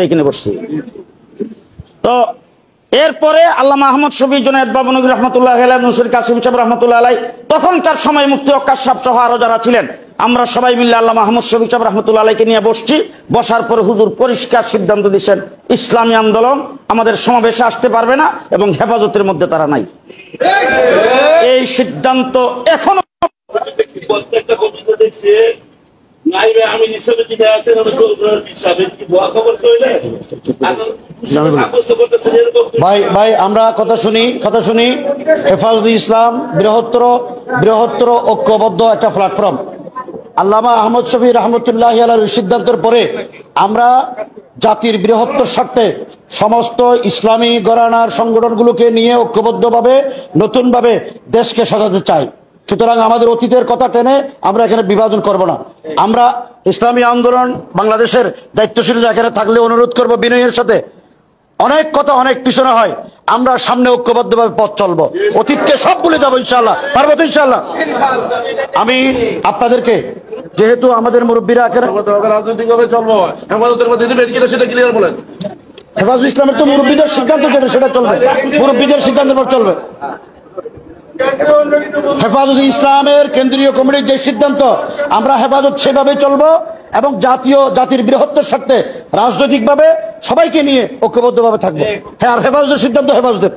এখানে বসছি। তো এরপরে আল্লামা আহমদ শফি, জুনায়েদ বাবনগী রহমতুল্লাহ আলাইহি, নসরুল কাসিম সাহেব রহমতুল্লাহ আলাইহি, তখনকার সময় মুফতি ওয়াক্কাস সাহেব সহ আরো যারা ছিলেন, আমরা সবাই মিলে আল্লামা আহমদ শফি সাহেব রহমতুল্লাহ আলাইহিকে নিয়ে বসছি। বসার পর হুজুর পরিষ্কার সিদ্ধান্ত দিয়েছেন, ইসলামী আন্দোলন আমাদের সমাবেশে আসতে পারবে না এবং হেফাজতের মধ্যে তারা নাই। এই সিদ্ধান্ত এখনো প্রত্যেকটা কবিতা দেখছে নাইবে আমি হিসেবে যেটা আছেন ভাই আমরা কথা শুনি হেফাজতে ইসলাম বৃহত্তর ঐক্যবদ্ধ একটা প্ল্যাটফর্ম। আল্লামা আহমদ শফি রহমতুল্লাহ আলাইহির সিদ্ধান্তের পরে আমরা জাতির বৃহত্তর স্বার্থে সমস্ত ইসলামী ঘরানার সংগঠনগুলোকে নিয়ে ঐক্যবদ্ধভাবে নতুনভাবে দেশকে সাজাতে চাই। সুতরাং আমাদের অতীতের কথা টেনে আমরা এখানে বিভাজন করব না। আমরা ইসলামী আন্দোলন বাংলাদেশের দায়িত্বশীলরা এখানে থাকলে অনুরোধ করব বিনয়ের সাথে, অনেক কথা অনেক পিছনে হয়, আমরা সামনে ঐক্যবদ্ধভাবে পথ চলবো, অতীতকে সব ভুলে যাবো ইনশাআল্লাহ। পারবো তো ইনশাআল্লাহ? আমি আপনাদেরকে, যেহেতু আমাদের মুরব্বীরা রাজনৈতিকভাবে চলবো, হেফাজতের মধ্যে সেটা ক্লিয়ার বলেন। হেফাজত ইসলামের তো মুরব্বীদের সিদ্ধান্ত দেবে, সেটা চলবে, মুরব্বীদের সিদ্ধান্তের পর চলবে। হেফাজত ইসলামের কেন্দ্রীয় কমিটির যে সিদ্ধান্ত, আমরা হেফাজত সেভাবে চলবো এবং জাতির বৃহত্তর স্বার্থে রাজনৈতিকভাবে সবাইকে নিয়ে ঐক্যবদ্ধভাবে থাকবো। হ্যাঁ, আর হেফাজতের সিদ্ধান্ত হেফাজতের।